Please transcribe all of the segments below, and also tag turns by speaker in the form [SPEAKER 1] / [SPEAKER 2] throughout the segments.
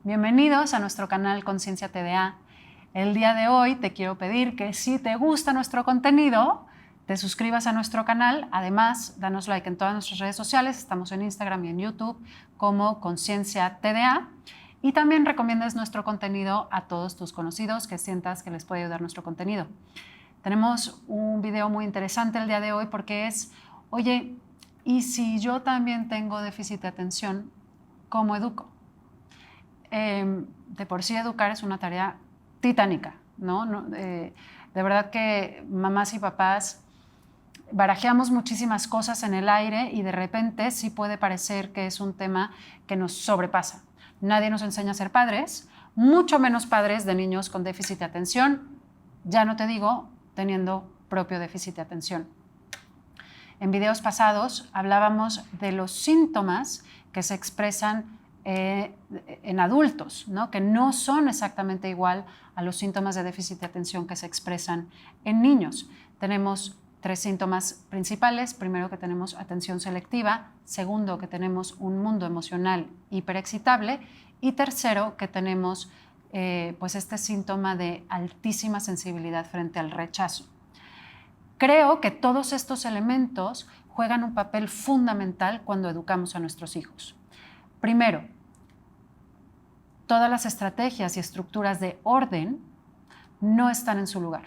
[SPEAKER 1] Bienvenidos a nuestro canal Conciencia TDA. El día de hoy te quiero pedir que si te gusta nuestro contenido, te suscribas a nuestro canal. Además, danos like en todas nuestras redes sociales. Estamos en Instagram y en YouTube como Conciencia TDA. Y también recomiendes nuestro contenido a todos tus conocidos que sientas que les puede ayudar nuestro contenido. Tenemos un video muy interesante el día de hoy porque es, oye, ¿y si yo también tengo déficit de atención, cómo educo? De por sí educar es una tarea titánica, ¿no? De verdad que mamás y papás barajeamos muchísimas cosas en el aire y de repente sí puede parecer que es un tema que nos sobrepasa. Nadie nos enseña a ser padres, mucho menos padres de niños con déficit de atención, ya no te digo teniendo propio déficit de atención. En videos pasados hablábamos de los síntomas que se expresan en adultos, ¿no? Que no son exactamente igual a los síntomas de déficit de atención que se expresan en niños. Tenemos 3 síntomas principales. Primero, que tenemos atención selectiva. Segundo, que tenemos un mundo emocional hiperexcitable. Y tercero, que tenemos pues este síntoma de altísima sensibilidad frente al rechazo. Creo que todos estos elementos juegan un papel fundamental cuando educamos a nuestros hijos. Primero, todas las estrategias y estructuras de orden no están en su lugar.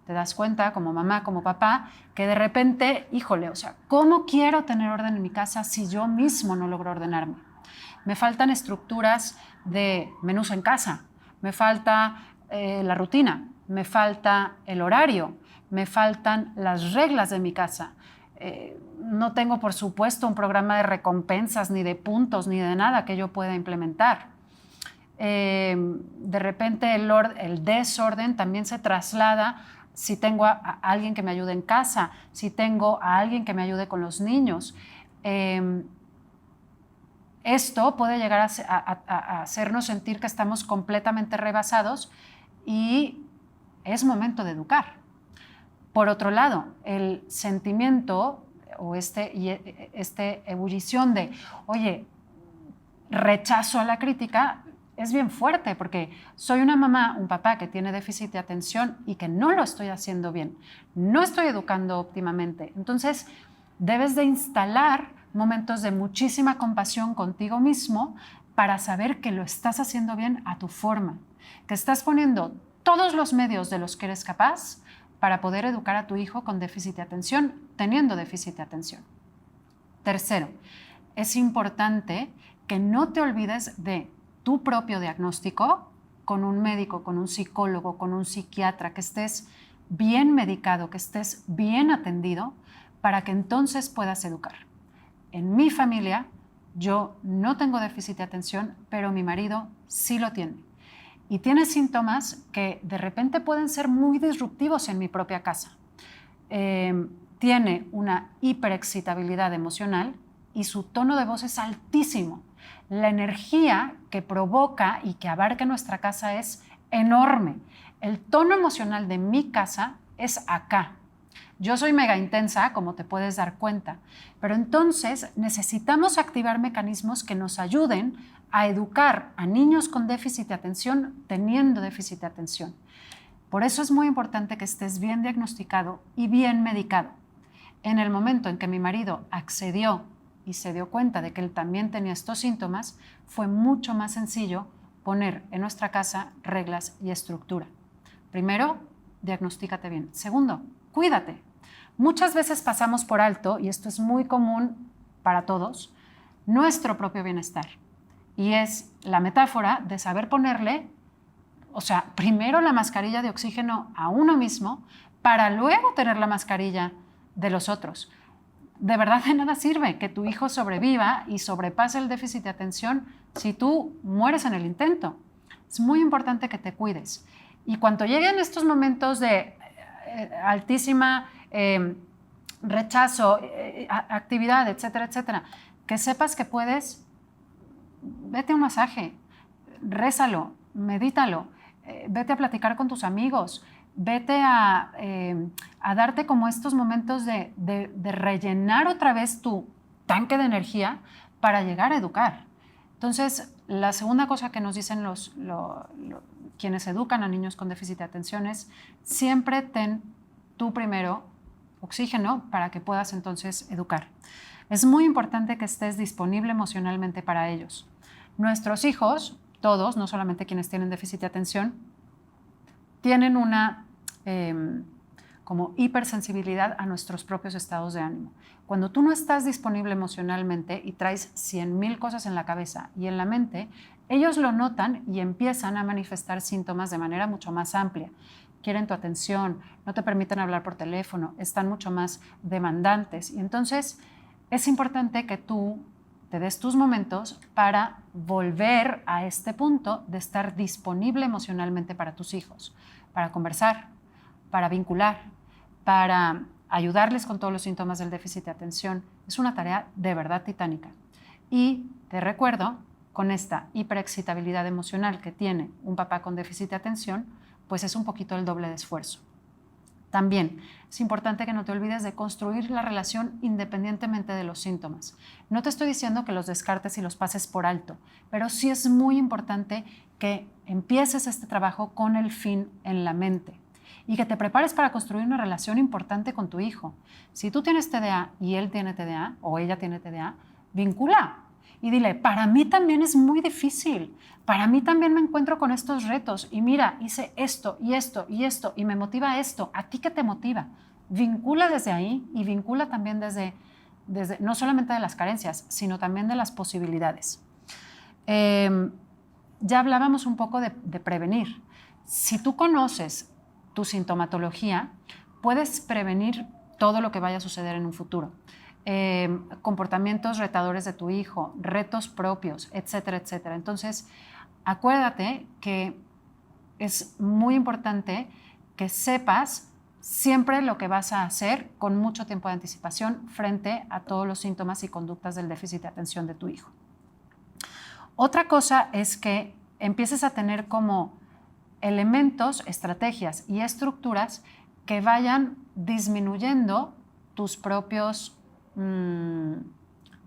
[SPEAKER 1] Te das cuenta como mamá, como papá, que de repente, híjole, o sea, ¿cómo quiero tener orden en mi casa si yo mismo no logro ordenarme? Me faltan estructuras de menús en casa, me falta la rutina, me falta el horario, me faltan las reglas de mi casa. No tengo, por supuesto, un programa de recompensas, ni de puntos, ni de nada que yo pueda implementar. De repente el desorden también se traslada si tengo a alguien que me ayude en casa, si tengo a alguien que me ayude con los niños. Esto puede llegar a hacernos sentir que estamos completamente rebasados y es momento de educar. Por otro lado, el sentimiento o este ebullición de, oye, rechazo a la crítica, es bien fuerte porque soy una mamá, un papá que tiene déficit de atención y que no lo estoy haciendo bien, no estoy educando óptimamente. Entonces, debes de instalar momentos de muchísima compasión contigo mismo para saber que lo estás haciendo bien a tu forma, que estás poniendo todos los medios de los que eres capaz para poder educar a tu hijo con déficit de atención, teniendo déficit de atención. Tercero, es importante que no te olvides de tu propio diagnóstico con un médico, con un psicólogo, con un psiquiatra, que estés bien medicado, que estés bien atendido para que entonces puedas educar. En mi familia, yo no tengo déficit de atención, pero mi marido sí lo tiene. Y tiene síntomas que de repente pueden ser muy disruptivos en mi propia casa. Tiene una hiperexcitabilidad emocional y su tono de voz es altísimo. La energía que provoca y que abarca nuestra casa es enorme. El tono emocional de mi casa es acá. Yo soy mega intensa, como te puedes dar cuenta, pero entonces necesitamos activar mecanismos que nos ayuden a educar a niños con déficit de atención teniendo déficit de atención. Por eso es muy importante que estés bien diagnosticado y bien medicado. En el momento en que mi marido accedió y se dio cuenta de que él también tenía estos síntomas, fue mucho más sencillo poner en nuestra casa reglas y estructura. Primero, diagnostícate bien. Segundo, cuídate. Muchas veces pasamos por alto, y esto es muy común para todos, nuestro propio bienestar. Y es la metáfora de saber ponerle, o sea, primero la mascarilla de oxígeno a uno mismo para luego tener la mascarilla de los otros. De verdad de nada sirve que tu hijo sobreviva y sobrepase el déficit de atención si tú mueres en el intento. Es muy importante que te cuides. Y cuando lleguen estos momentos de altísima rechazo, actividad, etcétera, etcétera, que sepas que puedes, vete a un masaje, rézalo, medítalo, vete a platicar con tus amigos, vete a darte como estos momentos de rellenar otra vez tu tanque de energía para llegar a educar. Entonces, La segunda cosa que nos dicen quienes educan a niños con déficit de atención es siempre ten tú primero oxígeno para que puedas entonces educar. Es muy importante que estés disponible emocionalmente para ellos. Nuestros hijos, todos, no solamente quienes tienen déficit de atención, tienen una como hipersensibilidad a nuestros propios estados de ánimo. Cuando tú no estás disponible emocionalmente y traes 100,000 cosas en la cabeza y en la mente, ellos lo notan y empiezan a manifestar síntomas de manera mucho más amplia. Quieren tu atención, no te permiten hablar por teléfono, están mucho más demandantes. Y entonces es importante que tú te des tus momentos para volver a este punto de estar disponible emocionalmente para tus hijos, para conversar, para vincular, para ayudarles con todos los síntomas del déficit de atención. Es una tarea de verdad titánica. Y te recuerdo, con esta hiperexcitabilidad emocional que tiene un papá con déficit de atención, pues es un poquito el doble de esfuerzo. También es importante que no te olvides de construir la relación independientemente de los síntomas. No te estoy diciendo que los descartes y los pases por alto, pero sí es muy importante que empieces este trabajo con el fin en la mente y que te prepares para construir una relación importante con tu hijo. Si tú tienes TDA y él tiene TDA o ella tiene TDA, vincula y dile, para mí también es muy difícil, para mí también me encuentro con estos retos y mira, hice esto y esto y esto y me motiva esto. ¿A ti qué te motiva? Vincula desde ahí y vincula también desde no solamente de las carencias, sino también de las posibilidades. Ya hablábamos un poco de prevenir. Si tú conoces tu sintomatología, puedes prevenir todo lo que vaya a suceder en un futuro. Comportamientos retadores de tu hijo, retos propios, etcétera, etcétera. Entonces, acuérdate que es muy importante que sepas siempre lo que vas a hacer con mucho tiempo de anticipación frente a todos los síntomas y conductas del déficit de atención de tu hijo. Otra cosa es que empieces a tener como elementos, estrategias y estructuras que vayan disminuyendo tus propios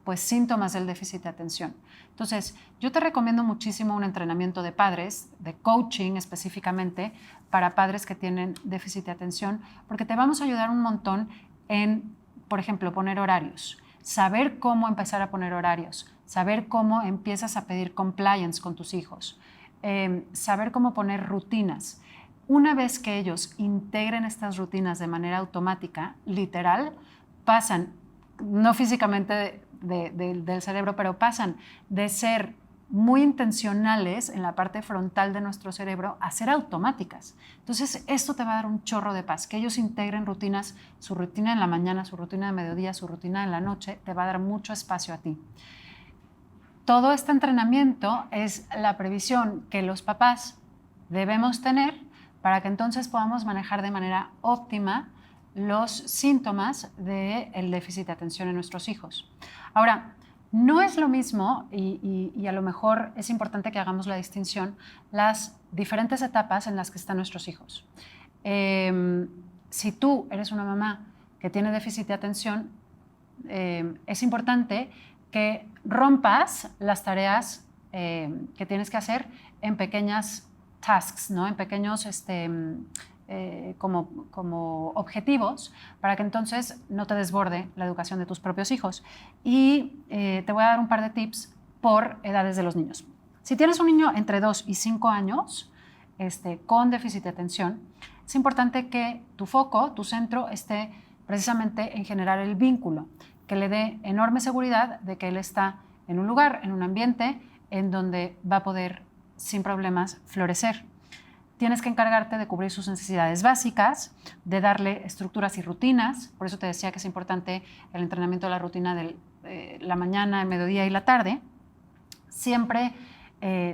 [SPEAKER 1] pues, síntomas del déficit de atención. Entonces, yo te recomiendo muchísimo un entrenamiento de padres, de coaching específicamente, para padres que tienen déficit de atención, porque te vamos a ayudar un montón en, por ejemplo, poner horarios, saber cómo empezar a poner horarios, saber cómo empiezas a pedir compliance con tus hijos, saber cómo poner rutinas. Una vez que ellos integren estas rutinas de manera automática, literal, pasan, no físicamente del cerebro, pero pasan de ser muy intencionales en la parte frontal de nuestro cerebro a ser automáticas. Entonces, esto te va a dar un chorro de paz, que ellos integren rutinas, su rutina en la mañana, su rutina de mediodía, su rutina en la noche, te va a dar mucho espacio a ti. Todo este entrenamiento es la previsión que los papás debemos tener para que entonces podamos manejar de manera óptima los síntomas del déficit de atención en nuestros hijos. Ahora, no es lo mismo, y a lo mejor es importante que hagamos la distinción, las diferentes etapas en las que están nuestros hijos. Si tú eres una mamá que tiene déficit de atención, es importante que rompas las tareas que tienes que hacer en pequeñas tasks, ¿no? En pequeños como objetivos, para que entonces no te desborde la educación de tus propios hijos. Y te voy a dar un par de tips por edades de los niños. Si tienes un niño entre 2 y 5 años con déficit de atención, es importante que tu foco, tu centro, esté precisamente en generar el vínculo, que le dé enorme seguridad de que él está en un lugar, en un ambiente en donde va a poder sin problemas florecer. Tienes que encargarte de cubrir sus necesidades básicas, de darle estructuras y rutinas. Por eso te decía que es importante el entrenamiento de la rutina de la mañana, el mediodía y la tarde. Siempre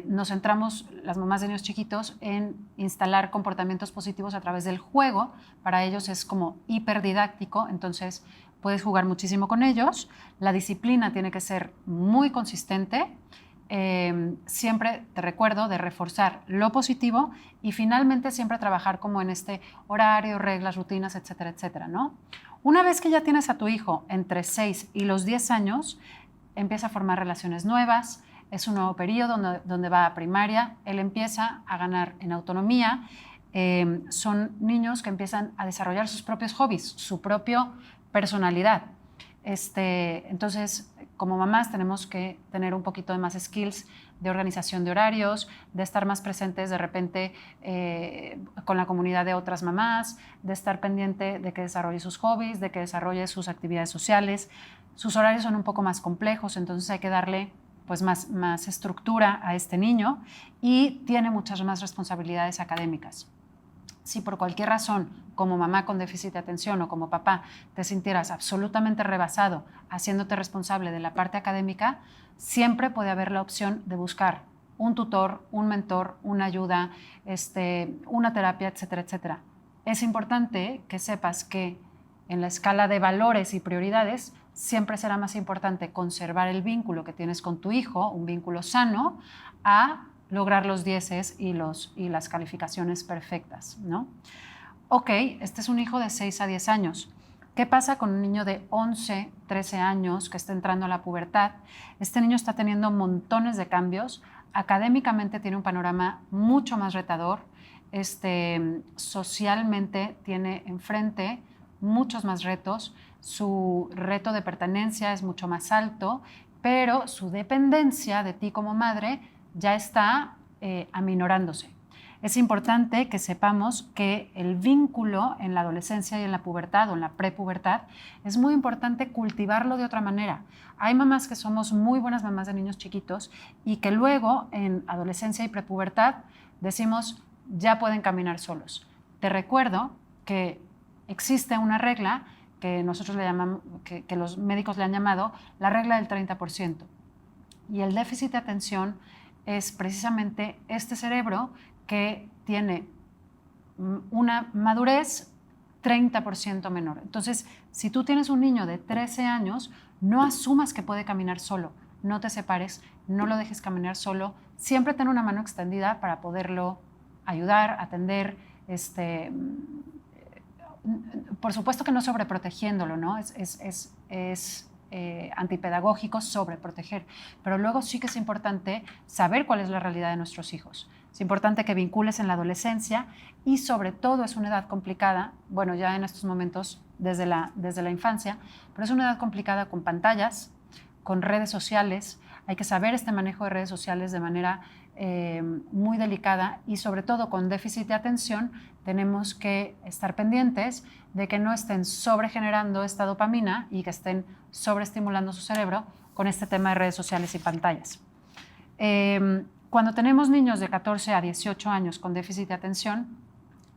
[SPEAKER 1] nos centramos, las mamás de niños chiquitos, en instalar comportamientos positivos a través del juego. Para ellos es como hiperdidáctico, entonces puedes jugar muchísimo con ellos. La disciplina tiene que ser muy consistente. Siempre te recuerdo de reforzar lo positivo y finalmente siempre trabajar como en este horario, reglas, rutinas, etcétera, etcétera, ¿no? Una vez que ya tienes a tu hijo entre 6 y los 10 años, empieza a formar relaciones nuevas, es un nuevo periodo donde va a primaria, él empieza a ganar en autonomía. Son niños que empiezan a desarrollar sus propios hobbies, su propia personalidad. Entonces, como mamás tenemos que tener un poquito de más skills de organización de horarios, de estar más presentes de repente con la comunidad de otras mamás, de estar pendiente de que desarrolle sus hobbies, de que desarrolle sus actividades sociales. Sus horarios son un poco más complejos, entonces hay que darle pues más estructura a este niño y tiene muchas más responsabilidades académicas. Si por cualquier razón, como mamá con déficit de atención o como papá, te sintieras absolutamente rebasado haciéndote responsable de la parte académica, siempre puede haber la opción de buscar un tutor, un mentor, una ayuda, una terapia, etcétera, etcétera. Es importante que sepas que en la escala de valores y prioridades siempre será más importante conservar el vínculo que tienes con tu hijo, un vínculo sano, a lograr los 10 y las calificaciones perfectas, ¿no? Ok, este es un hijo de 6 a 10 años. ¿Qué pasa con un niño de 11, 13 años que está entrando a la pubertad? Este niño está teniendo montones de cambios. Académicamente tiene un panorama mucho más retador. Socialmente tiene enfrente muchos más retos. Su reto de pertenencia es mucho más alto, pero su dependencia de ti como madre ya está aminorándose. Es importante que sepamos que el vínculo en la adolescencia y en la pubertad o en la prepubertad es muy importante cultivarlo de otra manera. Hay mamás que somos muy buenas mamás de niños chiquitos y que luego en adolescencia y prepubertad decimos ya pueden caminar solos. Te recuerdo que existe una regla que nosotros le llamamos, que los médicos le han llamado la regla del 30%. Y el déficit de atención es precisamente este cerebro que tiene una madurez 30% menor. Entonces, si tú tienes un niño de 13 años, no asumas que puede caminar solo, no te separes, no lo dejes caminar solo, siempre ten una mano extendida para poderlo ayudar, atender, por supuesto que no sobreprotegiéndolo, ¿no? Es antipedagógico sobreproteger, pero luego sí que es importante saber cuál es la realidad de nuestros hijos. Es importante que vincules en la adolescencia y sobre todo es una edad complicada, bueno, ya en estos momentos desde la infancia, pero es una edad complicada con pantallas, con redes sociales. Hay que saber este manejo de redes sociales de manera muy delicada y sobre todo con déficit de atención tenemos que estar pendientes de que no estén sobregenerando esta dopamina y que estén sobreestimulando su cerebro con este tema de redes sociales y pantallas. Cuando tenemos niños de 14 a 18 años con déficit de atención,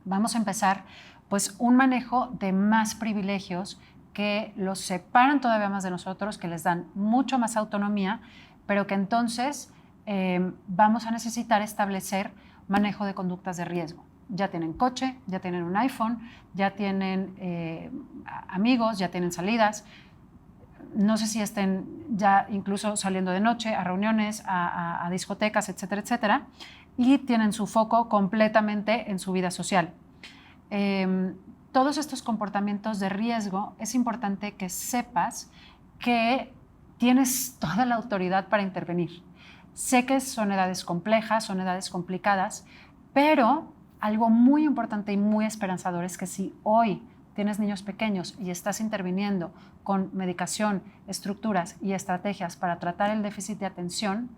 [SPEAKER 1] vamos a empezar pues un manejo de más privilegios que los separan todavía más de nosotros, que les dan mucho más autonomía, pero que entonces vamos a necesitar establecer manejo de conductas de riesgo. Ya tienen coche, ya tienen un iPhone, ya tienen amigos, ya tienen salidas. No sé si estén ya incluso saliendo de noche a reuniones, a discotecas, etcétera, etcétera, y tienen su foco completamente en su vida social. Todos estos comportamientos de riesgo es importante que sepas que tienes toda la autoridad para intervenir. Sé que son edades complejas, son edades complicadas, pero algo muy importante y muy esperanzador es que si hoy tienes niños pequeños y estás interviniendo con medicación, estructuras y estrategias para tratar el déficit de atención,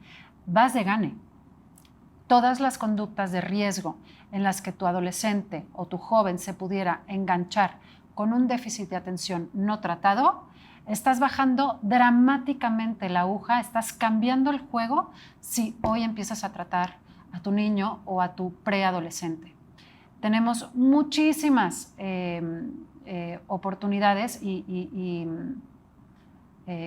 [SPEAKER 1] vas de gane. Todas las conductas de riesgo en las que tu adolescente o tu joven se pudiera enganchar con un déficit de atención no tratado, estás bajando dramáticamente la aguja, estás cambiando el juego si hoy empiezas a tratar a tu niño o a tu preadolescente. Tenemos muchísimas oportunidades y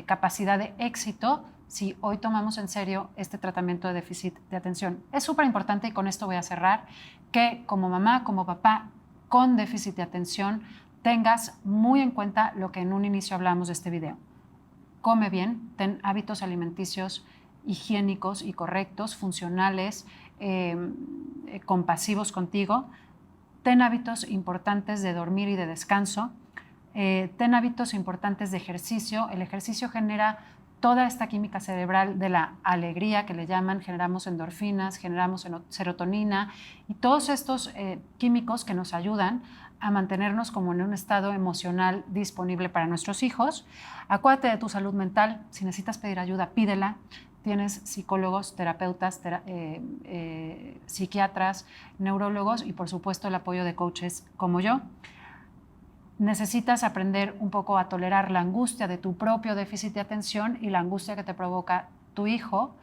[SPEAKER 1] capacidad de éxito si hoy tomamos en serio este tratamiento de déficit de atención. Es súper importante, y con esto voy a cerrar, que como mamá, como papá con déficit de atención, tengas muy en cuenta lo que en un inicio hablamos de este video. Come bien, ten hábitos alimenticios higiénicos y correctos, funcionales, compasivos contigo. Ten hábitos importantes de dormir y de descanso. Ten hábitos importantes de ejercicio. El ejercicio genera toda esta química cerebral de la alegría que le llaman, generamos endorfinas, generamos serotonina y todos estos químicos que nos ayudan a mantenernos como en un estado emocional disponible para nuestros hijos. Acuérdate de tu salud mental. Si necesitas pedir ayuda, pídela. Tienes psicólogos, terapeutas, psiquiatras, neurólogos y por supuesto el apoyo de coaches como yo. Necesitas aprender un poco a tolerar la angustia de tu propio déficit de atención y la angustia que te provoca tu hijo,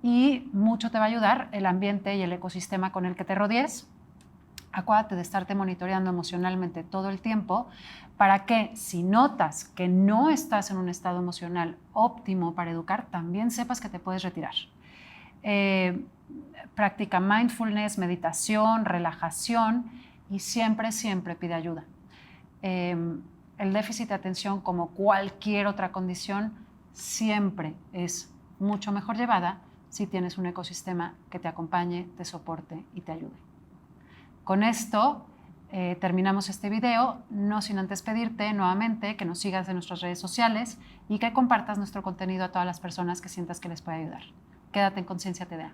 [SPEAKER 1] y mucho te va a ayudar el ambiente y el ecosistema con el que te rodees. Acuérdate de estarte monitoreando emocionalmente todo el tiempo para que si notas que no estás en un estado emocional óptimo para educar, también sepas que te puedes retirar. Practica mindfulness, meditación, relajación y siempre, siempre pide ayuda. El déficit de atención, como cualquier otra condición, siempre es mucho mejor llevada si tienes un ecosistema que te acompañe, te soporte y te ayude. Con esto terminamos este video, no sin antes pedirte nuevamente que nos sigas en nuestras redes sociales y que compartas nuestro contenido a todas las personas que sientas que les puede ayudar. Quédate en Conciencia TDA.